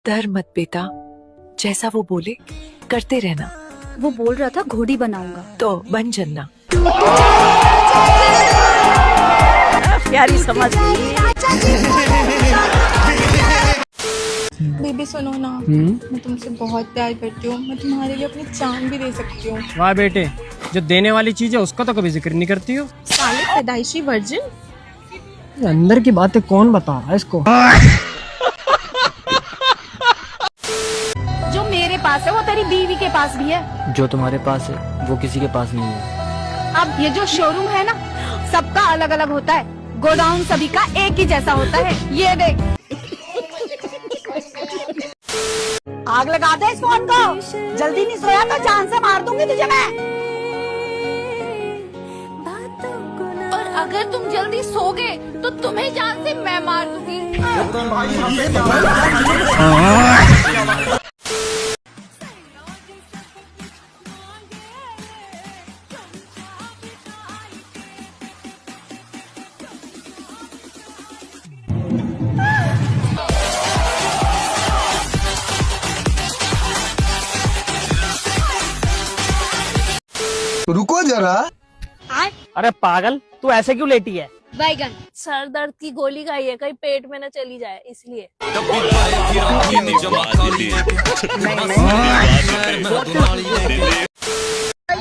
डर मत बेटा, जैसा वो बोले करते रहना। वो बोल रहा था घोड़ी बनाऊंगा, तो बन जन्ना। प्यारी समझ गई। बेबी सुनो ना, मैं तुमसे बहुत प्यार करती हूँ। मैं तुम्हारे लिए अपनी जान भी दे सकती हूँ। वाह बेटे, जो देने वाली चीज है उसका तो कभी जिक्र नहीं करती हो। साले पैदाइशी वर्जिन। अंदर की बातें कौन बता रहा है इसको? जो मेरे पास है वो तेरी बीवी के पास भी है। जो तुम्हारे पास है वो किसी के पास नहीं है। अब ये जो शोरूम है ना, सबका अलग अलग होता है, गोडाउन सभी का एक ही जैसा होता है। ये देख, आग लगा दे इस फोन को। जल्दी नहीं सोया तो जान से मार दूंगी तुझे मैं। और अगर तुम जल्दी सोगे तो तुम्हें जान से मैं मार दूंगी। रुको जरा। अरे पागल, तू ऐसे क्यों लेटी है? बैगन सर दर्द की गोली खाई है, कहीं पेट में न चली जाए इसलिए।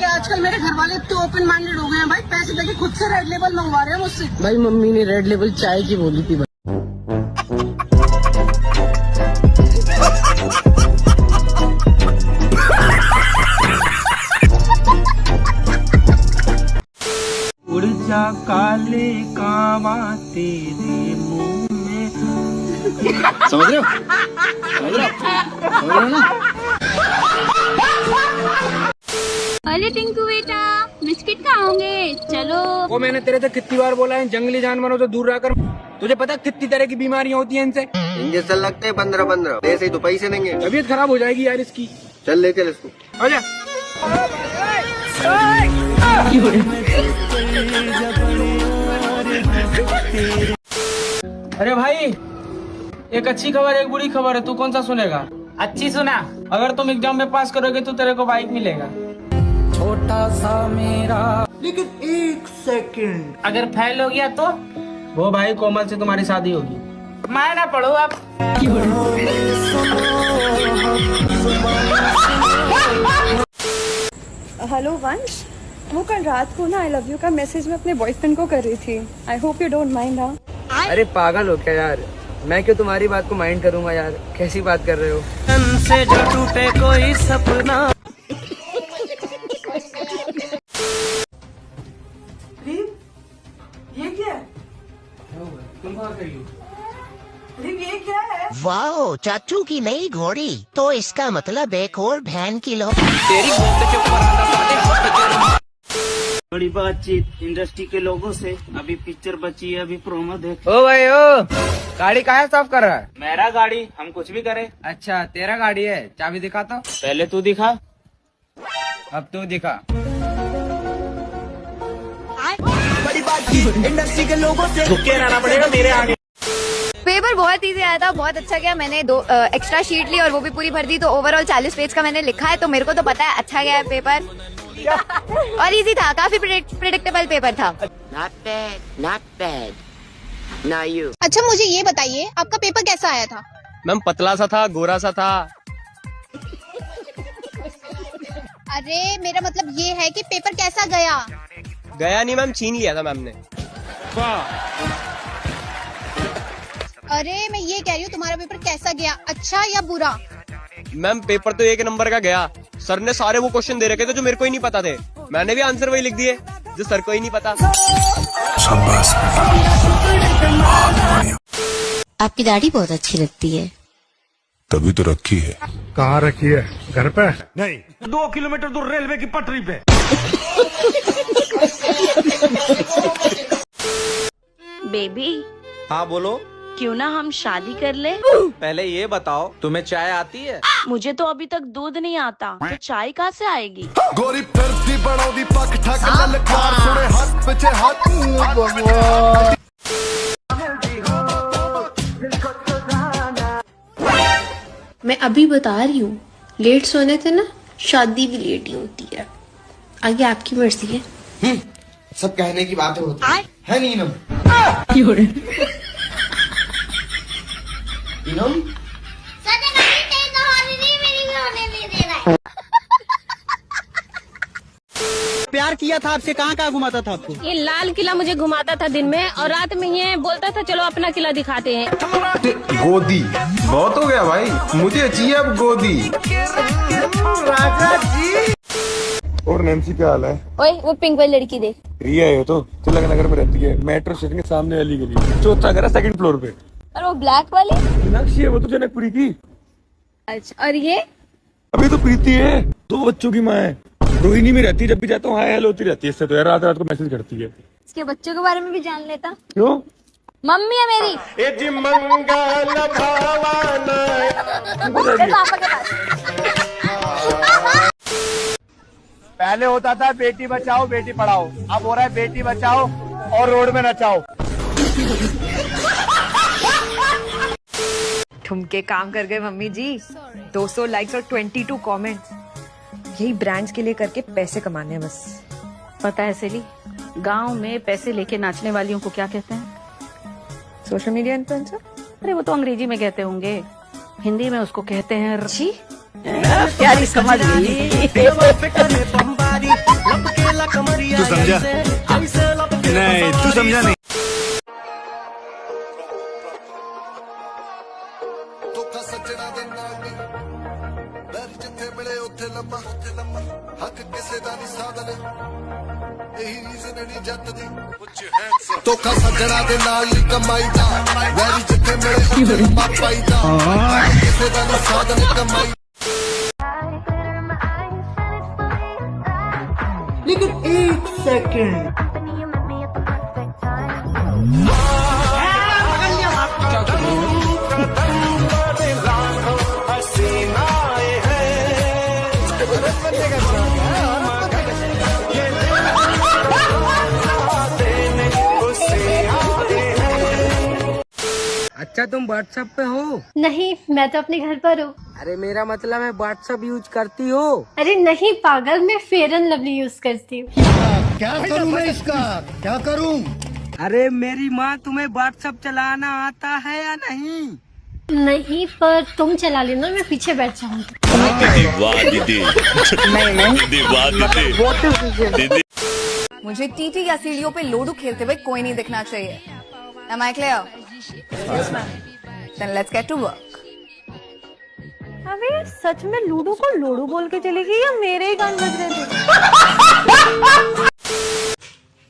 आजकल मेरे घर वाले तो ओपन माइंडेड हो गए हैं भाई। पैसे देके खुद से रेड लेबल मंगवा रहे हैं मुझसे। भाई मम्मी ने रेड लेबल चाय की बोली थी। उड़ जा काले कावा तेरे मुंह में। समझ रहे हो? समझ रहे हो ना? अरे टिंकू बेटा, बिस्किट खाओगे? चलो। वो मैंने तेरे से कितनी बार बोला है जंगली जानवरों से दूर रहकर। तुझे पता है कितनी तरह की बीमारियां होती हैं इनसे? इंजेक्शन लगते हैं 15-15। ऐसे ही तो पैसे देंगे। तबीयत खराब हो जाएगी यार इसकी। चल ले चल इसको। आजा। अरे भाई, एक अच्छी खबर एक बुरी खबर है, तू कौन सा सुनेगा? अच्छी सुना। अगर तुम एग्जाम में पास करोगे तो तेरे को बाइक मिलेगा। छोटा सा मेरा। लेकिन एक सेकंड, अगर फेल हो गया तो वो भाई कोमल से तुम्हारी शादी होगी। मैं ना पढ़ो अब। हेलो वंश, वो कल रात को ना आई लव यू का मैसेज मैं अपने बॉयफ्रेंड को कर रही थी। I hope you don't mind. हाँ, अरे पागल हो क्या यार? मैं क्यों तुम्हारी बात को माइंड करूंगा यार? कैसी बात कर रहे हो? से जो टूटे कोई सपना। ये क्या है? तुम कहाँ गई हो? ये क्या है? वाओ, चाचू की नई घोड़ी। तो इसका मतलब एक और बहन की लो। बड़ी बातचीत इंडस्ट्री के लोगों से। अभी पिक्चर बची है, अभी प्रोमो देख। ओ भाई ओ, गाड़ी कहाँ साफ कर रहा है? मेरा गाड़ी, हम कुछ भी करें। अच्छा तेरा गाड़ी है, चाबी दिखा तो। पहले तू दिखा। अब तू दिखा। बड़ी बातचीत इंडस्ट्री के लोगों से। झुके रहना पड़ेगा मेरे आगे। पेपर बहुत इजी आया था, बहुत अच्छा गया। मैंने 2 एक्स्ट्रा शीट ली और वो भी पूरी भर दी, तो ओवरऑल 40 पेज का मैंने लिखा है। तो मेरे को तो पता है अच्छा गया है पेपर। और इजी था, काफी प्रेडिक्टेबल पेपर था। Not bad, not bad. Now you. अच्छा मुझे ये बताइए, आपका पेपर कैसा आया था? मैम पतला सा था, गोरा सा था। अरे मेरा मतलब ये है कि पेपर कैसा गया? गया नहीं मैम, छीन लिया था मैम ने। अरे मैं ये कह रही हूँ तुम्हारा पेपर कैसा गया, अच्छा या बुरा? मैम पेपर तो 1 नंबर का गया। सर ने सारे वो क्वेश्चन दे रखे थे जो मेरे को ही नहीं पता थे। मैंने भी आंसर वही लिख दिए जो सर को ही नहीं पता। आपकी दाढ़ी बहुत अच्छी लगती है। तभी तो रखी है। कहाँ रखी है? घर पे? नहीं, 2 किलोमीटर दूर रेलवे की पटरी पे। बेबी हाँ बोलो। क्यों ना हम शादी कर ले? पहले ये बताओ, तुम्हें चाय आती है? मुझे तो अभी तक दूध नहीं आता, तो चाय कहाँ से आएगी? गोरी फिरती बड़ौदी पक ठक ललकार सुने हाथ पीछे हाथ। मैं अभी बता रही हूँ, लेट सोने से ना शादी भी लेट ही होती है। आगे आपकी मर्जी है। सब कहने की बातें होती है नीनम। नीनम प्यार किया था आपसे, कहाँ कहाँ घुमाता था आपको? ये लाल किला मुझे घुमाता था दिन में, और रात में ये बोलता था चलो अपना किला दिखाते हैं। गोदी बहुत हो गया भाई, मुझे चाहिए अब गोदी। राजा जी। और नैन्सी क्या हाल है? ओए वो पिंक वाली लड़की देख। रिया है तो तिलक नगर में रहती है, मेट्रो स्टेशन के सामने वाली गली, चौथा घर है, सेकंड फ्लोर पे। और वो ब्लैक वाली? मीनाक्षी है वो तो, जनकपुरी की। अच्छा, और ये? अभी तो प्रीति है, 2 बच्चों की माँ है, रोहिणी में रहती है, जब भी जाता हूँ हाय हेलो होती रहती है। इससे तो यार रात रात को मैसेज करती है। इसके बच्चों के बारे में भी जान लेता। क्यों? मम्मी है मेरी। पापा के पास। पहले होता था बेटी बचाओ बेटी पढ़ाओ, अब हो रहा है बेटी बचाओ और रोड में नचाओ। ठुमके काम कर गए मम्मी जी। 200 लाइक्स और 22 कमेंट्स। यही ब्रांड्स के लिए करके पैसे कमाने हैं बस। पता है सेली, गांव में पैसे लेके नाचने वालियों को क्या कहते हैं? Social media influencer. अरे वो तो अंग्रेजी में कहते होंगे, हिंदी में उसको कहते हैं जी। प्यारी समझ गई। तू समझा नहीं, तू समझा नहीं। सज्जना दे नाल नी बैर जिथे मिले उथे लम्मा हक किसे दा नहीं साधन यही रीजन नहीं जत दी धोखा सज्जना दे नाल नी कमाई दा बैर जिथे मिले उथे लम्मा पाई दा हक किसे दा नहीं साधन कमाई। लेकिन 1 सेकंड अच्छा तुम व्हाट्सएप पे हो? नहीं, मैं तो अपने घर पर हूँ। अरे मेरा मतलब है व्हाट्सएप यूज करती हो? अरे नहीं पागल, मैं फेयर एंड लवली यूज करती हूँ। क्या करूं मैं इसका, क्या करूं? अरे मेरी माँ, तुम्हें व्हाट्सएप चलाना आता है या नहीं? नहीं, पर तुम चला लेना, मैं पीछे बैठ जाऊंगी। मुझे टीटी या सीढ़ियों पे लोडू खेलते हुए कोई नहीं दिखना चाहिए। Am I clear? Yes, ma'am. Then let's get to work. अबे सच में लूडो को लोडू बोल के चली गई या मेरे ही कान बज रहे थे?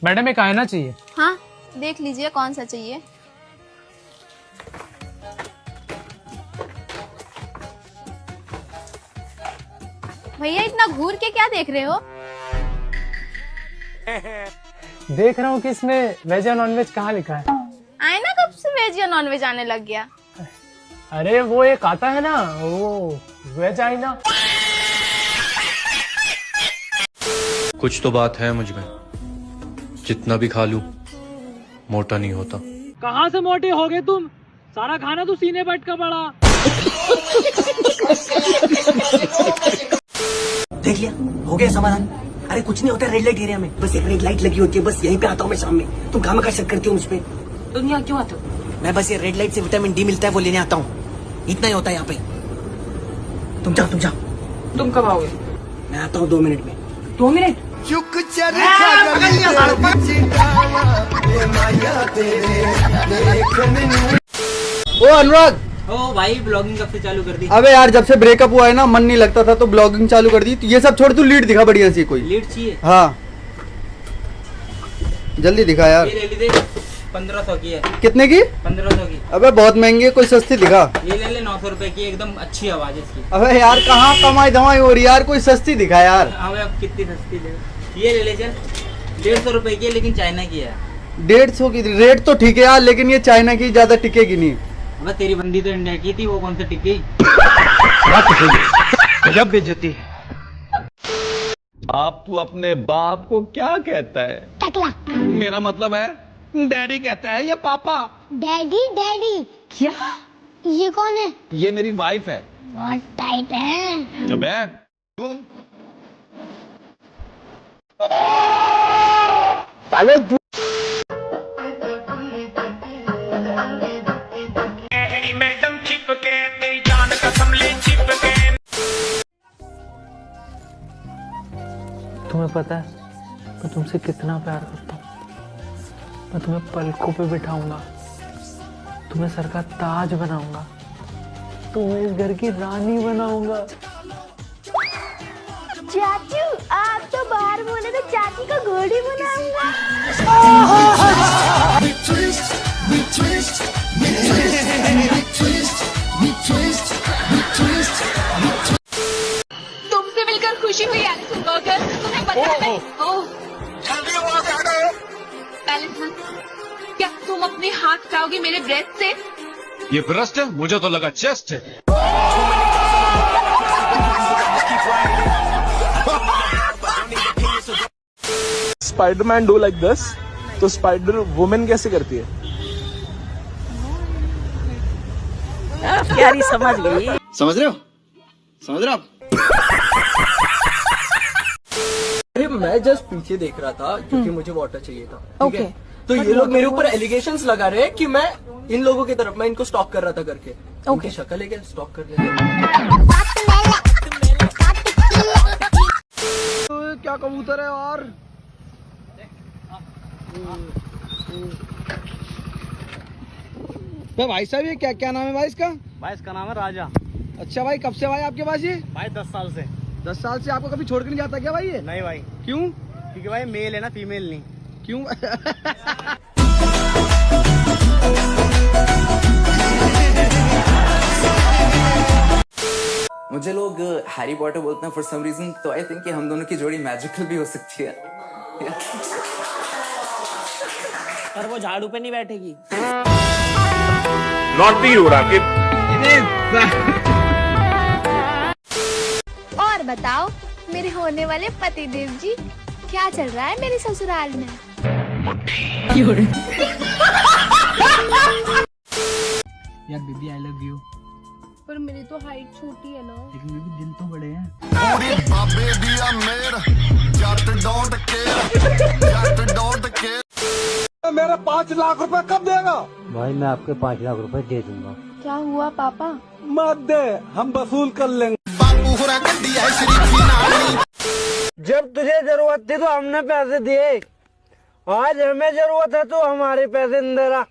मैडम एक आईना चाहिए। हाँ, देख लीजिए कौन सा चाहिए। भैया इतना घूर के क्या देख रहे हो? देख रहा हूँ कि इसमें वेज या नॉन वेज कहाँ लिखा है। आईना कब से वेज या नॉन वेज आने लग गया? अरे वो एक आता है ना, वो वेज आईना। कुछ तो बात है मुझ में, जितना भी खा लूं मोटा नहीं होता। कहाँ से मोटे हो गए तुम? सारा खाना तो सीने बट का पड़ा। देख लिया, हो गया समाधान। अरे कुछ नहीं होता रेड लाइट एरिया में, बस एक रेड लाइट लगी होती है, बस यहीं पे आता हूँ मैं शाम में। तुम काम का शक करती हो मुझ पे? तुम यहाँ क्यों आते हो? मैं बस ये रेड लाइट से विटामिन डी मिलता है वो लेने आता हूँ, इतना ही होता है यहाँ पे। तुम जाओ तुम जाओ। तुम कब आओगे? मैं आता हूँ 2 मिनट में। 2 मिनट? ओ अनुराग, ओ भाई ब्लॉगिंग कब से चालू कर दी? अबे यार जब से ब्रेकअप हुआ है ना, मन नहीं लगता था तो ब्लॉगिंग चालू कर दी। तो ये सब छोड़, तू लीड दिखा बढ़िया सी कोई। लीड चाहिए? हाँ जल्दी दिखा यार। ये ले ली, 1500 की है। कितने की? 1500 की। अबे बहुत महंगी है, कोई सस्ती दिखा। ये ले ले 900 रुपए की, एकदम अच्छी आवाज है इसकी। अबे यार कहाँ कमाई धमाई हो रही यार, कोई सस्ती दिखा यार। अबे अब कितनी सस्ती ले? ये ले ले चल, 150 रुपए की है, लेकिन चाइना की है। 150 की रेट तो ठीक है यार, लेकिन ये चाइना की ज्यादा टिकेगी नहीं। अबे तेरी बंदी तो इंडिया की थी, वो कौन सा टिकी? गजब बेइज्जती। आप तो अपने बाप को क्या कहता है? टकला। मेरा मतलब है डैडी कहता है या पापा? डैडी डैडी क्या? ये कौन है? ये मेरी वाइफ है। बहुत टाइट है। अबे मैडम चिपके तेरी जान कसम ले चिपके। तुम्हें पता है मैं तुमसे कितना प्यार करता हूँ। मैं तुम्हें पलकों पे बिठाऊंगा, तुम्हें सर का ताज बनाऊंगा, तुम्हें इस घर की रानी बनाऊंगा। चाचू आप तो बाहर बोले तो चाची को घोड़ी बनाऊंगा। तुमसे मिलकर खुशी हुई एलिसन बर्गर। तुम्हें पता है एलिसन, क्या तुम अपने हाथ हटाओगे मेरे ब्रेस्ट से? ये ब्रेस्ट है, मुझे तो लगा चेस्ट है। स्पाइडरमैन डू लाइक दिस, तो स्पाइडर वुमेन कैसे करती है? प्यारी समझ गई। समझ रहे हो? समझ रहे हो आप? अरे मैं जस्ट पीछे देख रहा था क्योंकि मुझे वाटर चाहिए था। ठीक है? तो ये लोग मेरे ऊपर एलिगेशंस लगा रहे हैं कि मैं इन लोगों की तरफ, मैं इनको स्टॉक कर रहा था करके। उनकी शक्ल है क्या स्टॉक करने? क्या कबूतर है यार। भाई साहब ये क्या क्या नाम है भाई इसका? भाई इसका नाम है राजा। अच्छा भाई, कब से भाई आपके पास ये? भाई 10 साल से। 10 साल से आपको कभी छोड़ के नहीं जाता क्या भाई ये? नहीं भाई। क्यों? क्योंकि भाई मेल है ना, फीमेल नहीं। क्यों? मुझे लोग हैरी पॉटर बोलते हैं फॉर सम रीजन, तो आई थिंक कि हम दोनों की जोड़ी मैजिकल भी हो सकती है। पर वो झाड़ू पे नहीं बैठेगी। नॉटी हो रहा और बताओ मेरे होने वाले पतिदेव जी, क्या चल रहा है मेरे ससुराल में? यार बेबी आई लव यू। पर मेरी तो हाइट छोटी है ना। लेकिन बेबी दिल तो बड़े हैं। पूरी बाबे दिया मेर जट डोंट केयर, जट डोंट केयर। मेरा 5 लाख रुपए कब देगा? भाई मैं आपके 5 लाख रुपए दे दूंगा। क्या हुआ पापा? मत दे, हम वसूल कर लेंगे। बापू हुरा गड्डी है शरीफी नानी। जब तुझे जरूरत थी तो हमने पैसे दिए, आज हमें जरूरत है तो हमारे पैसे नहीं दे रहा।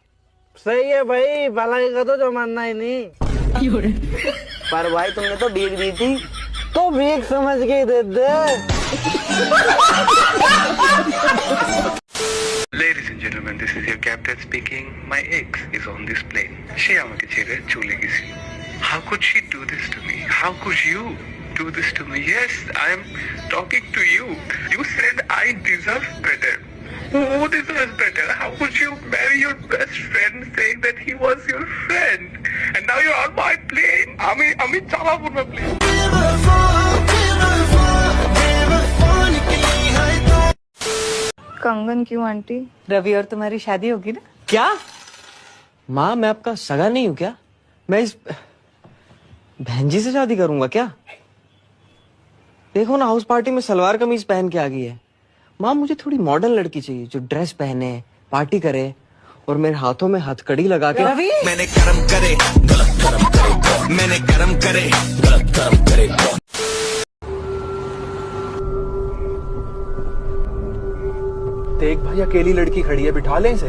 सही है भाई, भलाई का तो जमाना ही नहीं। पर भाई तुमने तो भीख दी थी, तो भीख समझ के दे दे। Ladies and gentlemen, this is your captain speaking. My ex is on this plane. She আমাকে ছেড়ে চলে গেছে। How could she do this to me? How could you do this to me? Yes, I am talking to you. You said I deserve better. Who deserves better? How could you marry your best friend saying that he was your friend? And now you're on my plane. আমি চালাবো না plane. कंगन क्यों aunty? Ravi और तुम्हारी शादी होगी ना? क्या माँ, मैं आपका सगा नहीं हूँ क्या? मैं इस बहन जी से शादी करूंगा क्या? देखो ना, हाउस पार्टी में सलवार कमीज पहन के आ गई है। माँ मुझे थोड़ी मॉडर्न लड़की चाहिए जो ड्रेस पहने, पार्टी करे और मेरे हाथों में हथकड़ी लगा के। रवि मैंने कर्म करे गलत कर्म करे, मैंने कर्म करे गलत कर्म करे। देख भाई, अकेली लड़की खड़ी है, बिठा ले इसे।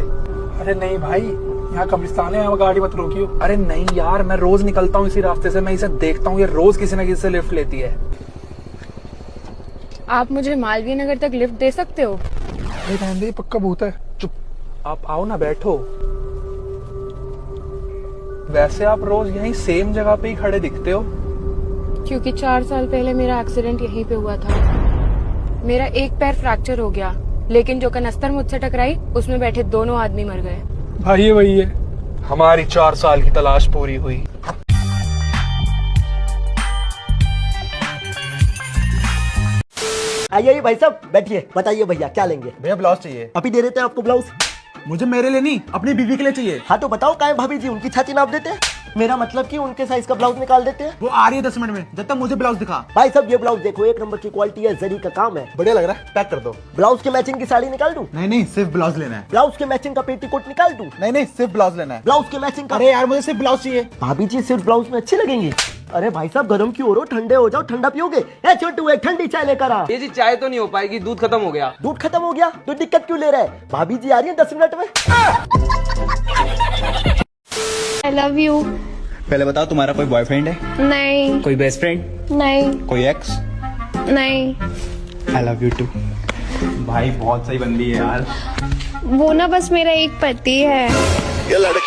अरे नहीं भाई, यहाँ कब्रिस्तान है, यहाँ गाड़ी मत रोकियो। अरे नहीं यार, मैं रोज निकलता हूँ इसी रास्ते से, मैं इसे देखता हूँ, ये रोज किसी न किसी से लिफ्ट लेती है। आप मुझे मालवीय नगर तक लिफ्ट दे सकते हो? अरे रहने दे, पक्का भूत है। चुप, आप आओ ना, बैठो। वैसे आप रोज यहीं सेम जगह पे ही खड़े दिखते हो। क्योंकि 4 साल पहले मेरा एक्सीडेंट यहीं पे हुआ था। मेरा एक पैर फ्रैक्चर हो गया, लेकिन जो कनस्तर मुझसे टकराई उसमें बैठे दोनों आदमी मर गए। भाई ये वही है। हमारी 4 साल की तलाश पूरी हुई। आइए भाई साहब, बैठिए। बताइए भैया क्या लेंगे? भैया ब्लाउज चाहिए। अभी दे देते हैं आपको ब्लाउज। मुझे मेरे लिए नहीं, अपनी बीवी के लिए चाहिए। हाँ तो बताओ, काहे भाभी जी उनकी छाती नाप देते हैं। मेरा मतलब कि उनके साइज का ब्लाउज निकाल देते हैं। वो आ रही है 10 मिनट में, जब तक मुझे ब्लाउज दिखा। भाई साहब ये ब्लाउज देखो, 1 नंबर की क्वालिटी है, जरी का काम है, बढ़िया लग रहा है, पैक कर दो। ब्लाउज के मैचिंग की साड़ी निकाल दूं? नहीं सिर्फ ब्लाउज लेना है। ब्लाउज के मैचिंग का पेटीकोट निकाल दूं? नहीं सिर्फ ब्लाउज लेना है। ब्लाउज के मैचिंग का? अरे यार मुझे सिर्फ ब्लाउज चाहिए। भाभी जी सिर्फ ब्लाउज में अच्छी लगेंगी। अरे भाई साहब गरम क्यों हो रहे हो, ठंडे हो जाओ, ठंडा पियोगे? ए छोटू एक ठंडी चाय लेकर आ। ये जी चाय तो नहीं हो पाएगी, दूध खत्म हो गया। दूध खत्म हो गया तो दिक्कत क्यों ले रहा है? भाभी जी आ रही है 10 मिनट में। आई लव यू। पहले बताओ तुम्हारा कोई बॉयफ्रेंड है? नहीं। कोई बेस्ट फ्रेंड? नहीं। कोई एक्स? नहीं। I love you too. भाई बहुत सही बंदी है यार। वो ना बस मेरा एक पति है। ये लड़के